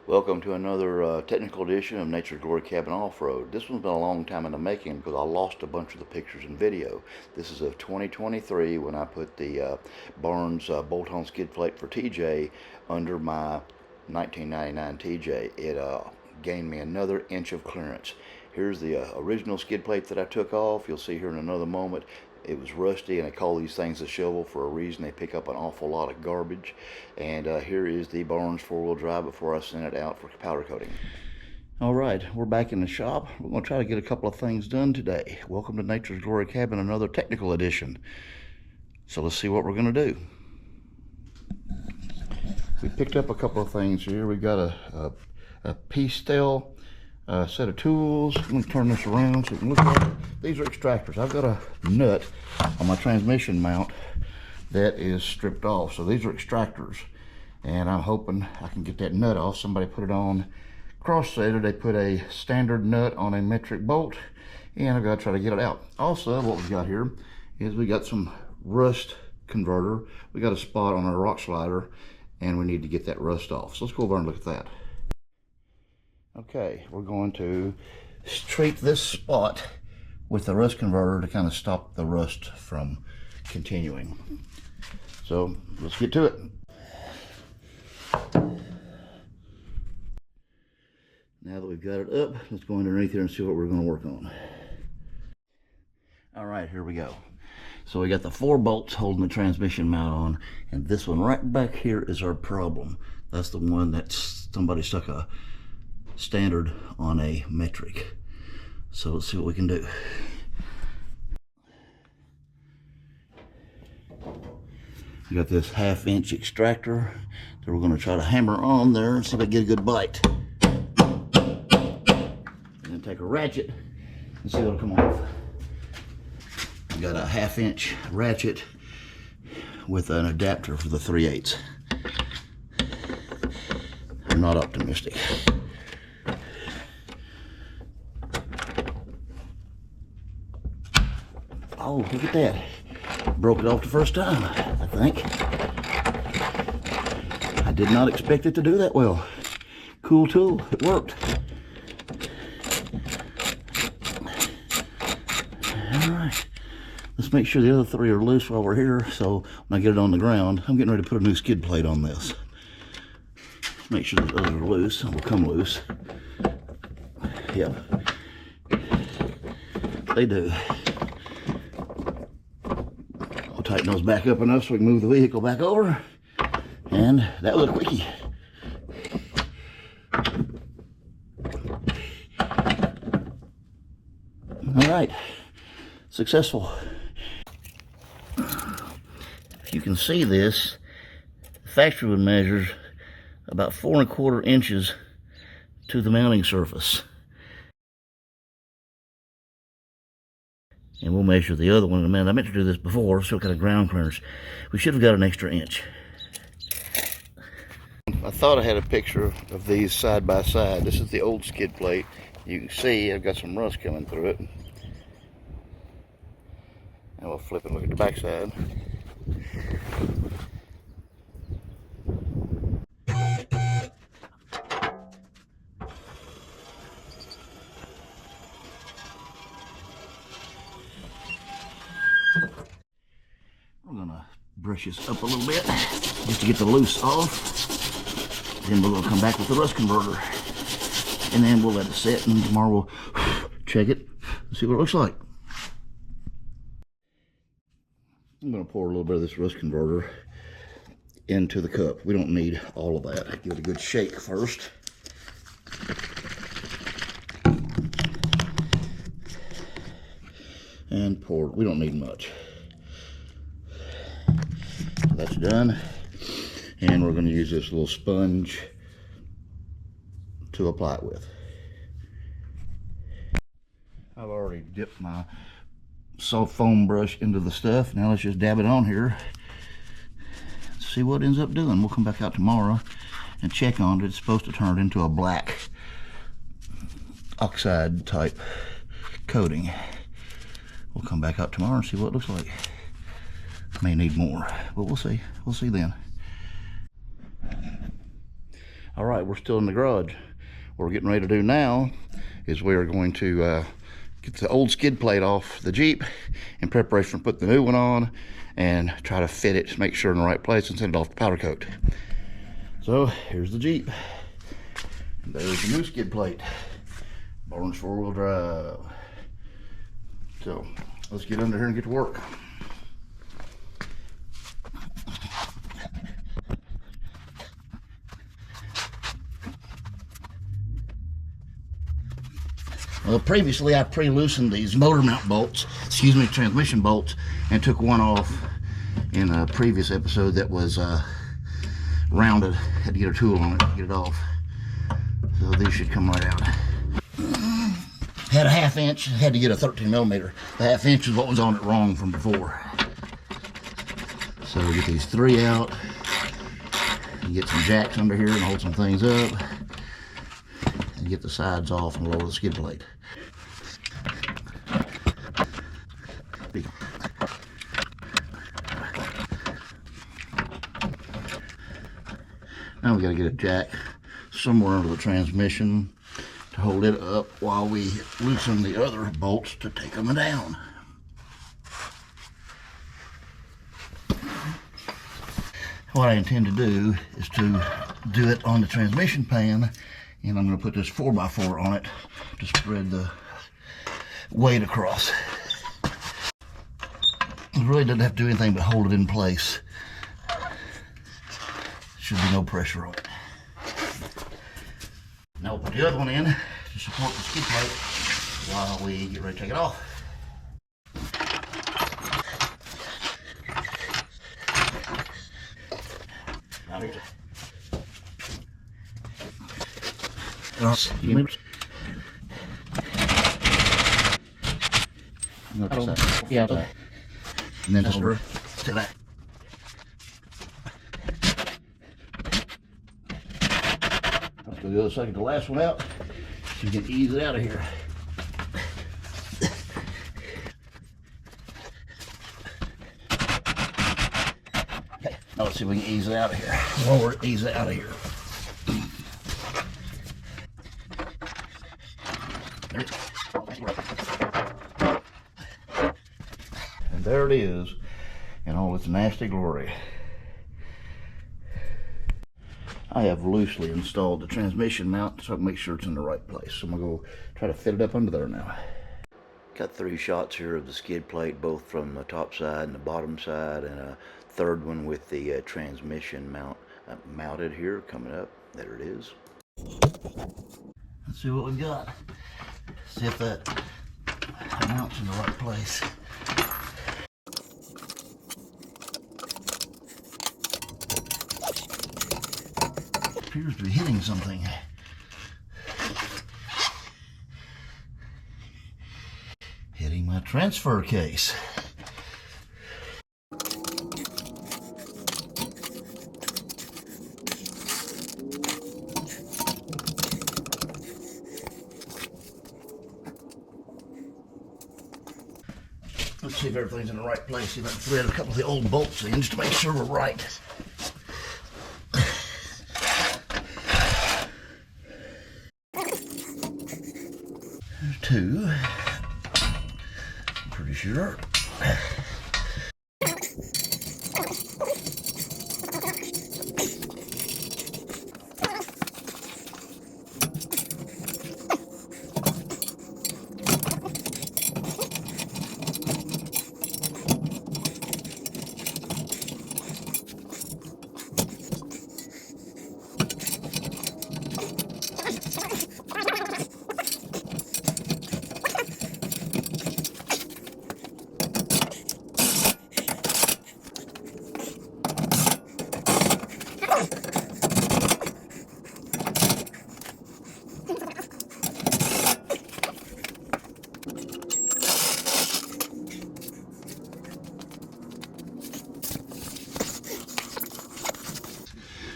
Welcome to another technical edition of Nature's Glory Cabin Off-Road. This one's been a long time in the making because I lost a bunch of the pictures and video. This is of 2023 when I put the Barnes bolt-on skid plate for TJ under my 1999 TJ. It gained me another inch of clearance. Here's the original skid plate that I took off. You'll see here in another moment. It was rusty, and I call these things a shovel for a reason. They pick up an awful lot of garbage. And here is the Barnes four-wheel drive before I sent it out for powder coating. All right, we're back in the shop. We're going to try to get a couple of things done today. Welcome to Nature's Glory Cabin, another technical edition. So let's see what we're going to do. We picked up a couple of things here. We've got a P-style set of tools. Let me turn this around so you can look at it. These are extractors. I've got a nut on my transmission mount that is stripped off. So these are extractors, and I'm hoping I can get that nut off. Somebody put it on cross-threaded. They put a standard nut on a metric bolt, and I've got to try to get it out. Also, what we've got here is we got some rust converter. We got a spot on our rock slider, and we need to get that rust off. So let's go over and look at that. Okay, we're going to treat this spot with the rust converter to kind of stop the rust from continuing. So let's get to it. Now that we've got it up, let's go underneath here and see what we're going to work on. All right, here we go. So we got the 4 bolts holding the transmission mount on, and this one right back here is our problem. That's the one that somebody stuck a standard on a metric. So let's see what we can do. We got this 1/2-inch extractor that we're going to try to hammer on there and see if I get a good bite. And then take a ratchet and see what'll come off. We got a 1/2-inch ratchet with an adapter for the 3/8. I'm not optimistic. Oh, look at that. Broke it off the first time, I think. I did not expect it to do that well. Cool tool, it worked. All right, let's make sure the other 3 are loose while we're here, so when I get it on the ground, I'm getting ready to put a new skid plate on this. Make sure the others are loose, and will come loose. Yep, they do. Tighten those back up enough so we can move the vehicle back over, and that was a quickie. All right, successful. If you can see this, the factory one measures about 4 1/4 inches to the mounting surface. And we'll measure the other one in a minute. I meant to do this before, so it got a ground clearance. We should have got an extra inch. I thought I had a picture of these side by side. This is the old skid plate. You can see I've got some rust coming through it. And we'll flip and look at the back side. I'm gonna brush this up a little bit just to get the loose off. Then we're gonna come back with the rust converter, and then we'll let it set, and tomorrow we'll check it and see what it looks like. I'm gonna pour a little bit of this rust converter into the cup. We don't need all of that. Give it a good shake first. And pour. We don't need much. That's done, and we're going to use this little sponge to apply it with. I've already dipped my soft foam brush into the stuff. Now let's just dab it on here. See what it ends up doing. We'll come back out tomorrow and check on it. It's supposed to turn it into a black oxide type coating. We'll come back out tomorrow and see what it looks like. May need more, but we'll see. We'll see then. All right, we're still in the garage. What we're getting ready to do now is we are going to get the old skid plate off the Jeep in preparation for putting the new one on and try to fit it, make sure in the right place and send it off to powder coat. So here's the Jeep. And there's the new skid plate. Barnes 4-wheel drive. So let's get under here and get to work. Well, previously I pre-loosened these motor mount bolts, transmission bolts, and took one off in a previous episode that was rounded. Had to get a tool on it to get it off. So these should come right out. Had a 1/2 inch, had to get a 13 millimeter. The 1/2 inch is what was on it wrong from before. So we get these 3 out, and get some jacks under here and hold some things up, and get the sides off and lower the skid plate. Now we got to get a jack somewhere under the transmission to hold it up while we loosen the other bolts to take them down. What I intend to do is to do it on the transmission pan, and I'm going to put this 4x4 on it to spread the weight across. It really doesn't have to do anything but hold it in place. Should be no pressure on it. Now we'll put the other one in to support the skid plate while we get ready to take it off. Now here's it. Yeah. And then over to that. Let's go the other side, get the last one out so you can ease it out of here. Okay, now let's see if we can ease it out of here. Lower it, ease it out of here. And there it is in all its nasty glory. I have loosely installed the transmission mount so I can make sure it's in the right place. So I'm going to go try to fit it up under there now. Got 3 shots here of the skid plate, both from the top side and the bottom side, and a third one with the transmission mount mounted here coming up. There it is. Let's see what we've got. See if that mounts in the right place. Appears to be hitting something. Hitting my transfer case. Let's see if everything's in the right place. See if I can thread a couple of the old bolts in just to make sure we're right. There's 2. I'm pretty sure.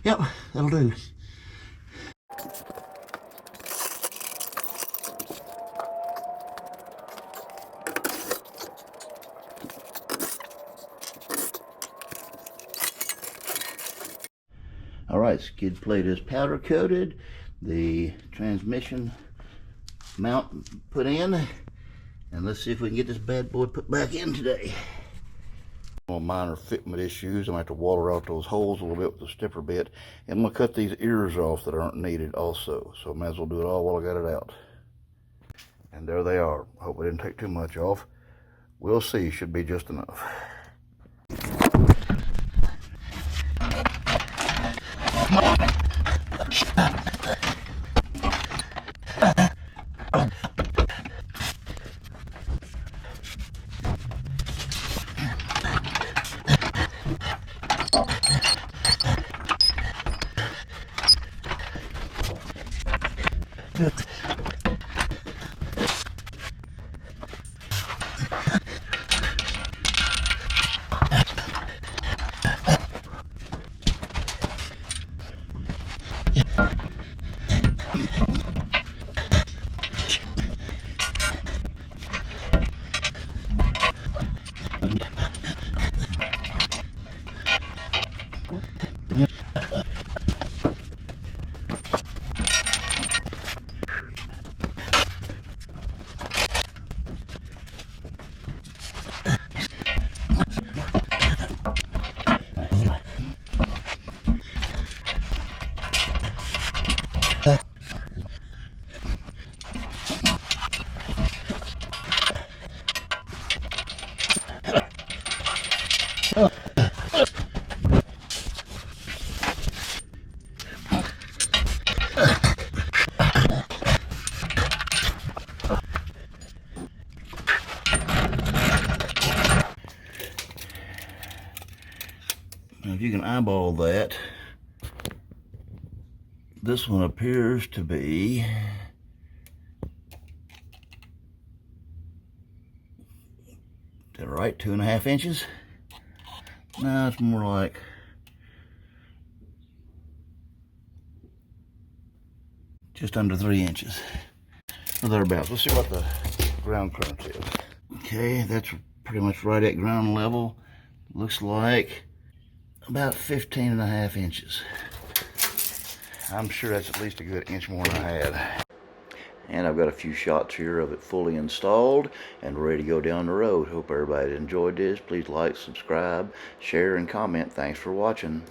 Yep, that'll do. All right, Alright, skid plate is powder coated. The transmission mount put in. And let's see if we can get this bad boy put back in today. Minor fitment issues. I'm going to have to water out those holes a little bit with the stipper bit. And I'm going to cut these ears off that aren't needed also. So I might as well do it all while I got it out. And there they are. Hope I didn't take too much off. We'll see. Should be just enough. Now, if you can eyeball that, this one appears to be right, 2.5 inches. No, it's more like just under 3 inches, or thereabouts. Let's see what the ground clearance is. Okay, that's pretty much right at ground level. Looks like about 15.5 inches. I'm sure that's at least a good inch more than I had. And I've got a few shots here of it fully installed and ready to go down the road. Hope everybody enjoyed this. Please like, subscribe, share, and comment. Thanks for watching.